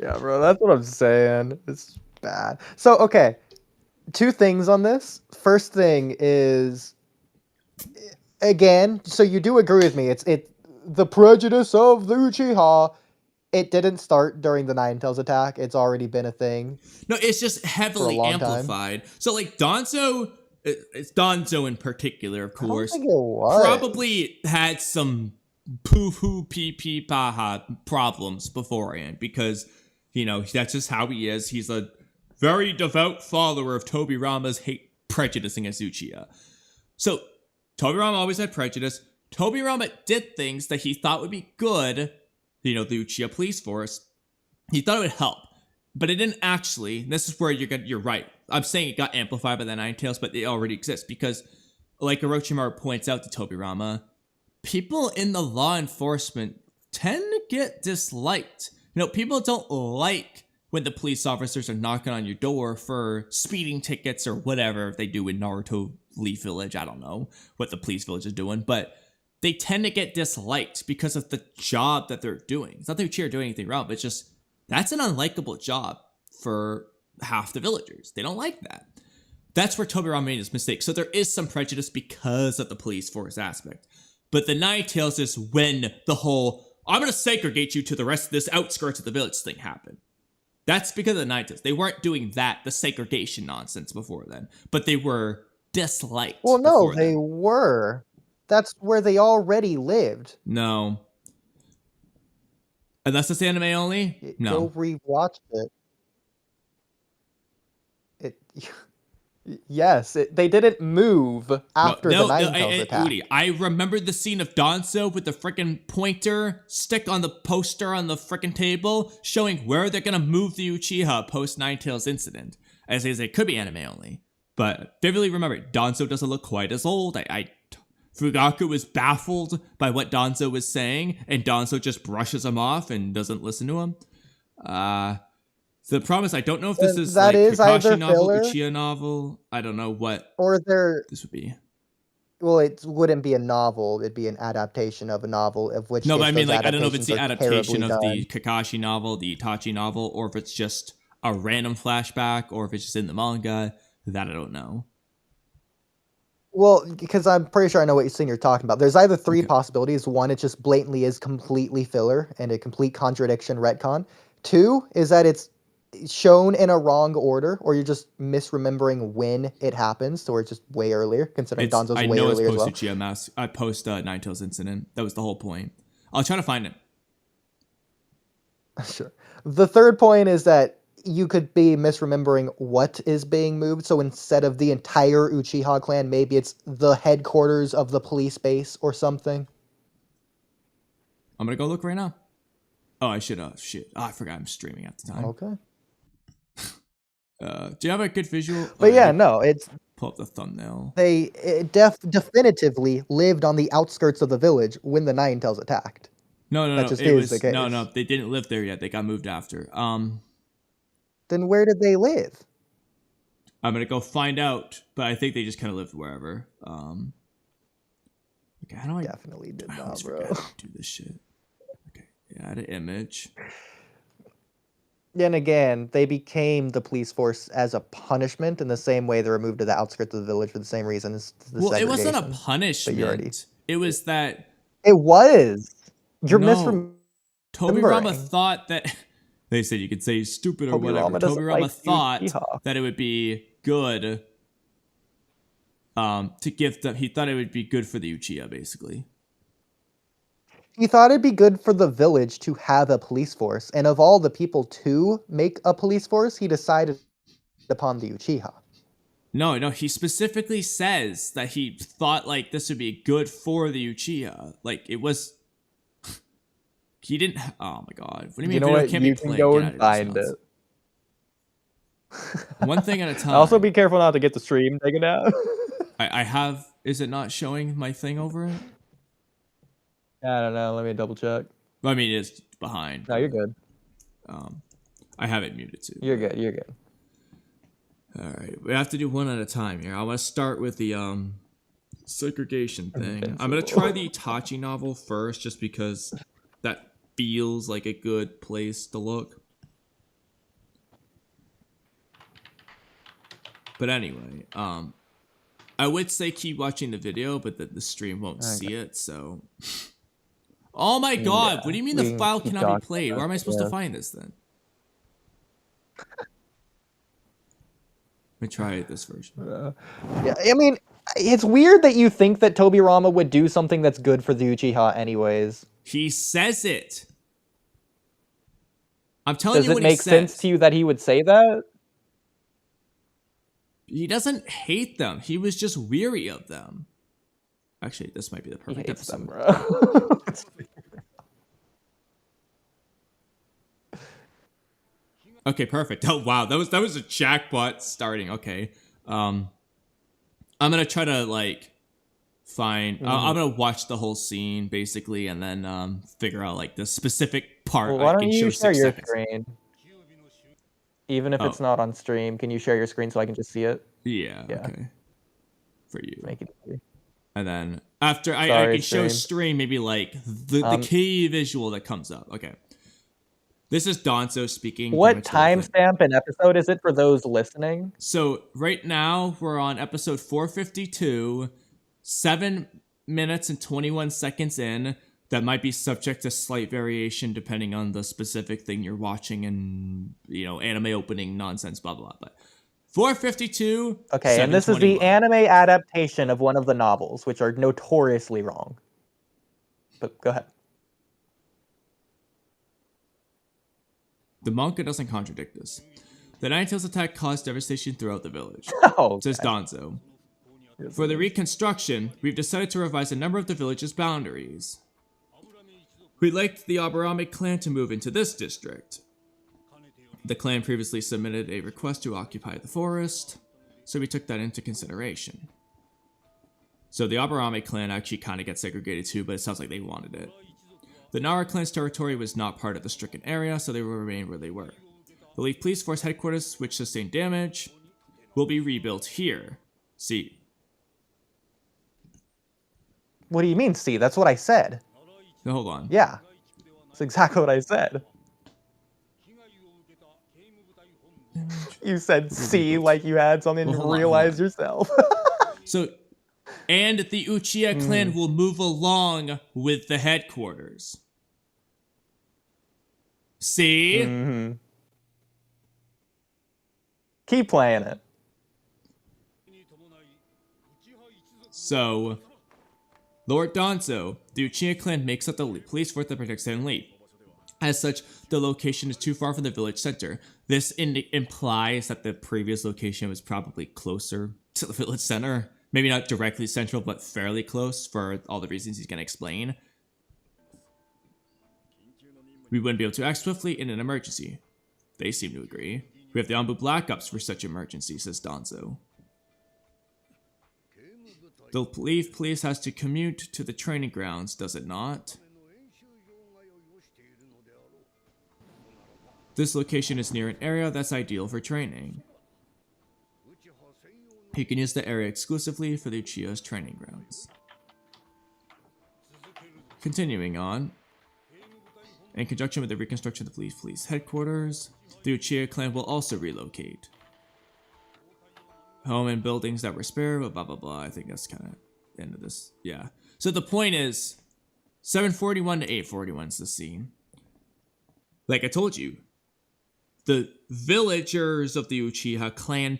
Yeah, bro, that's what I'm saying. It's bad. So, okay, two things on this. First thing is, again, so you do agree with me. It's the prejudice of the Uchiha. It didn't start during the Nine Tails attack. It's already been a thing No, it's just for a heavily long time. amplified. So like Danzo, it's Danzo in particular, of I don't course, think it was. probably had some poo hoo pee pee paha problems beforehand because that's just how he is. He's a very devout follower of Tobirama's hate prejudice against Uchiha. So Tobirama always had prejudice. Tobirama did things that he thought would be good. The Uchiha police force. He thought it would help, but it didn't actually. This is where you're right. I'm saying it got amplified by the Nine Tails, but it already exists because, like Orochimaru points out to Tobirama, people in the law enforcement tend to get disliked. People don't like when the police officers are knocking on your door for speeding tickets or whatever they do in Naruto Leaf Village. I don't know what the police village is doing, but they tend to get disliked because of the job that they're doing. It's not that Uchiha are doing anything wrong, but it's just that's an unlikable job for half the villagers. They don't like that. That's where Tobirama made his mistake. So there is some prejudice because of the police force aspect. But the Nine Tails is when the whole, I'm going to segregate you to the rest of this outskirts of the village thing happened. That's because of the Nine Tails. They weren't doing the segregation nonsense before then. But they were disliked Well, no, before they then. were. That's where they already lived. No. Unless it's anime only? Go No. rewatch it. It. Yes, they didn't move after the Nine Tails attack. Oodie, I remember the scene of Danzo with the freaking pointer stick on the poster on the freaking table showing where they're gonna move the Uchiha post Nine Tails incident. I say it could be anime only, but vividly remember, Danzo doesn't look quite as old. Fugaku was baffled by what Danzo was saying, and Danzo just brushes him off and doesn't listen to him. So the problem is, I don't know if this is that like is either Kakashi novel, filler, Uchiha novel. I don't know what or this would be. Well, it wouldn't be a novel. It'd be an adaptation of a novel, of which No, but case I mean, those like, I don't know if it's adaptations the are adaptation terribly of the done. Kakashi novel, the Itachi novel, or if it's just a random flashback, or if it's just in the manga. That I don't know. Well, because I'm pretty sure I know what scene you're talking about. There's either three Okay. possibilities. One, it just blatantly is completely filler and a complete contradiction retcon. Two is that it's shown in a wrong order, or you're just misremembering when it happens, so it's just way earlier, considering Danzo's I way know it's earlier as post well. Uchiha Mask. I post Nine Tails incident. That was the whole point. I'll try to find it. Sure. The third point is that you could be misremembering what is being moved. So instead of the entire Uchiha clan, maybe it's the headquarters of the police base or something. I'm gonna go look right now. Oh, I should. Shit. Oh, I forgot I'm streaming at the time. Okay. Do you have a good visual? But yeah, no, it's pull up the thumbnail. they definitively lived on the outskirts of the village when the Nine Tails attacked. No. That just It is was the case. no. They didn't live there yet. They got moved after. Then where did they live? I'm gonna go find out, but I think they just kind of lived wherever. Okay, how do I Definitely did not, bro. How to do this shit. Okay, add an image. Then again, they became the police force as a punishment in the same way they were moved to the outskirts of the village for the same reason as the It wasn't a segregation. punishment. It was that It was. You're no. misremembering. Tobirama thought that they said you could say stupid or whatever. Tobirama thought that it would be good to give them. He thought it would be good for the Uchiha, basically. He thought it'd be good for the village to have a police force, and of all the people to make a police force, he decided upon the Uchiha. No, he specifically says that he thought like this would be good for the Uchiha. Like it was. He didn't. Oh my god! What do you mean? You know what? Can't You be can playing? go and find it. One thing at a time. Also, be careful not to get the stream taken out. I have. Is it not showing my thing over it? I don't know. Let me double check. I mean, it's behind. No, you're good. I have it muted too. You're good. You're good. All right, we have to do one at a time here. I want to start with the segregation thing. I'm gonna try the Itachi novel first, just because that feels like a good place to look. But anyway, I would say keep watching the video, but the stream won't see it, so... Oh my god, what do you mean the file cannot be played? Where am I supposed to find this then? Let me try this version. Yeah, I mean, it's weird that you think that Tobirama would do something that's good for the Uchiha anyways. He says it. I'm telling you what he says. Does it make sense to you that he would say that? He doesn't hate them. He was just weary of them. Actually, this might be the perfect episode. Them, bro. Okay, perfect. Oh wow, that was a jackpot starting. Okay, I'm gonna try to like find. I'm gonna watch the whole scene basically, and then figure out like the specific part. Well, why don't you share your seconds. screen? Even if it's not on stream, can you share your screen so I can just see it? Yeah. Okay. For you. Make it easy. And then after I can show stream maybe like the key visual that comes up. Okay. This is Danzo speaking. What timestamp and episode is it for those listening? So right now we're on episode 452, 7 minutes and 21 seconds in. That might be subject to slight variation depending on the specific thing you're watching and, anime opening nonsense, blah, blah, blah. But 452. Okay, and this is the anime adaptation of one of the novels, which are notoriously wrong. But go ahead. The manga doesn't contradict this. The Ninetales attack caused devastation throughout the village, says Danzo. For the reconstruction, we've decided to revise a number of the village's boundaries. We'd like the Aburame clan to move into this district. The clan previously submitted a request to occupy the forest, so we took that into consideration. So the Aburame clan actually kind of gets segregated too, but it sounds like they wanted it. The Nara clan's territory was not part of the stricken area, so they will remain where they were. The Leaf Police Force headquarters, which sustained damage, will be rebuilt here. See. What do you mean, see? That's what I said. No, hold on. Yeah. That's exactly what I said. You said see like you had something to realize yourself. So, and the Uchiha clan will move along with the headquarters. See? Mm-hmm. Keep playing it. So, Lord Danzo, the Uchiha clan makes up the police force that protects San Leaf. As such, the location is too far from the village center. This implies that the previous location was probably closer to the village center. Maybe not directly central, but fairly close for all the reasons he's going to explain. We wouldn't be able to act swiftly in an emergency. They seem to agree. We have the Anbu Black Ops for such emergencies, says Danzo. The Leaf Police has to commute to the training grounds, does it not? This location is near an area that's ideal for training. You can use the area exclusively for the Uchiha's training grounds. Continuing on. In conjunction with the reconstruction of the police headquarters, the Uchiha clan will also relocate. Home and buildings that were spared, blah, blah, blah. I think that's kind of the end of this. Yeah. So the point is, 741 to 841 is the scene. Like I told you, the villagers of the Uchiha clan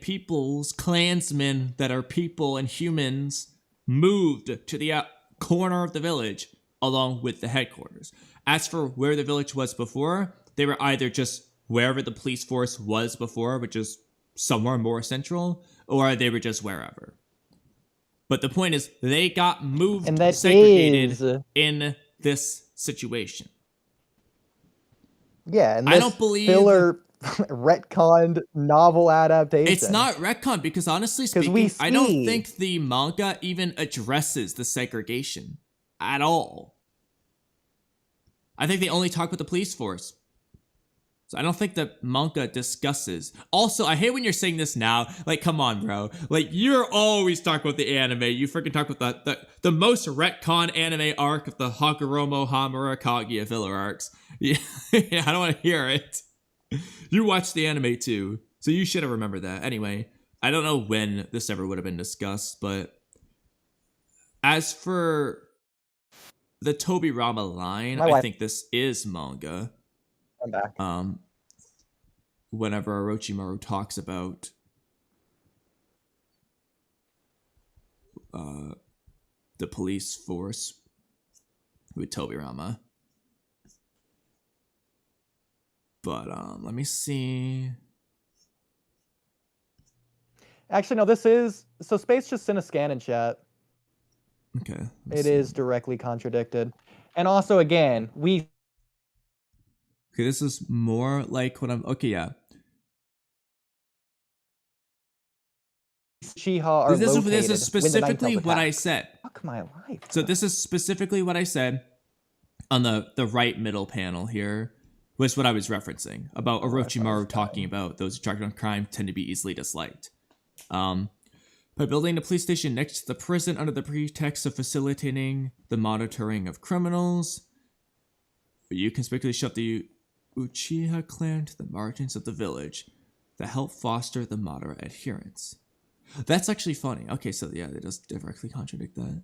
clansmen that are people and humans, moved to the corner of the village along with the headquarters. As for where the village was before, they were either just wherever the police force was before, which is somewhere more central, or they were just wherever. But the point is, they got moved, and segregated in this situation. Yeah, and this I don't believe filler retconned novel adaptation. It's not retcon because honestly speaking, I don't think the manga even addresses the segregation at all. I think they only talk with the police force. So I don't think the manga discusses. Also, I hate when you're saying this now. Like, come on, bro. Like, you're always talking about the anime. You freaking talk about the most retcon anime arc of the Hagoromo Hamura Kaguya filler arcs. Yeah, I don't want to hear it. You watched the anime too, so you should have remembered that. Anyway, I don't know when this ever would have been discussed, but as for the Tobirama line, My I wife, think this is manga. I'm back. Whenever Orochimaru talks about the police force with Tobirama. But let me see. Actually, no, this is... So Space just sent a scan in chat. Okay. It is directly contradicted. And also, again, we... Okay, this is more like what I'm... Okay, yeah. Uchiha are This located is when the Nine specifically Tails what I attack. said. Fuck my life. So this is specifically what I said on the right middle panel here, was what I was referencing about Orochimaru talking about those attracted on crime tend to be easily disliked. By building a police station next to the prison under the pretext of facilitating the monitoring of criminals, you conspicuously shove the Uchiha clan to the margins of the village that help foster the moderate adherence. That's actually funny. Okay, so yeah, they just directly contradict that.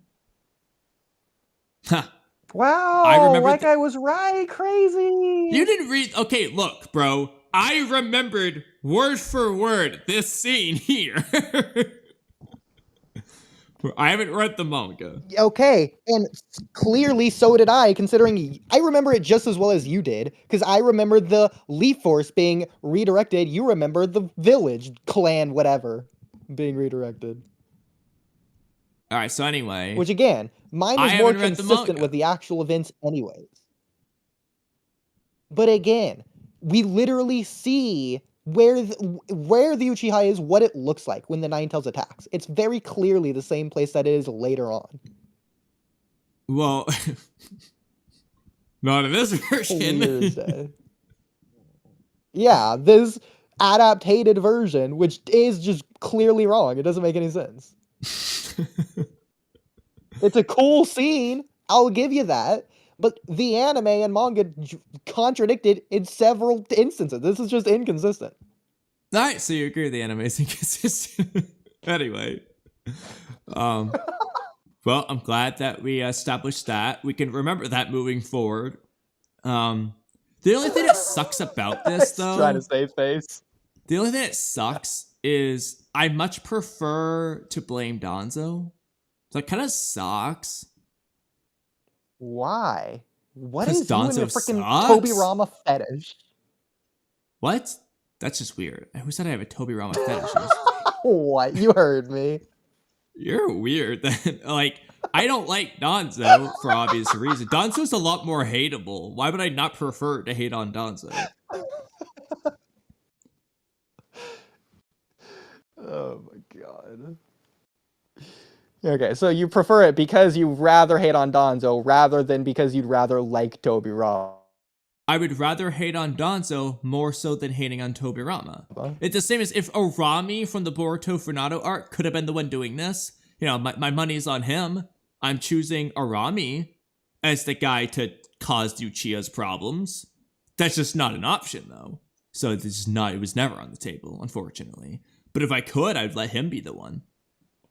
Ha! Wow, I remember I was right, crazy. You didn't read... Okay, look, bro. I remembered word for word this scene here. I haven't read the manga. Okay, and clearly so did I, considering I remember it just as well as you did, because I remember the Leaf Force being redirected. You remember the village, clan, whatever, being redirected. All right, so anyway. Which, again, mine was more consistent with the actual events anyways. But again, we literally see where the Uchiha is, what it looks like when the Nine Tails attacks. It's very clearly the same place that it is later on. Well, not in this version. Yeah, this adapted version, which is just clearly wrong. It doesn't make any sense. It's a cool scene, I'll give you that. But the anime and manga contradicted in several instances. This is just inconsistent. Alright, so you agree the anime is inconsistent. Anyway. Well, I'm glad that we established that. We can remember that moving forward. The only thing that sucks about this, though... Trying to save face. The only thing that sucks is I much prefer to blame Danzo. So it kind of sucks. Why? What is Danzo you and the freaking sucks? Tobirama fetish? What? That's just weird. Who said I have a Tobirama fetish? What? You heard me. You're weird. Like, I don't like Danzo for obvious reasons. Danzo's a lot more hateable. Why would I not prefer to hate on Danzo? Oh my god. Okay, so you prefer it because you rather hate on Danzo rather than because you'd rather like Tobirama. I would rather hate on Danzo more so than hating on Tobirama. It's the same as if Arami from the Boruto Fernando arc could have been the one doing this. You know, my money's on him. I'm choosing Arami as the guy to cause Uchiha's problems. That's just not an option, though. So it was never on the table, unfortunately. But if I could, I'd let him be the one.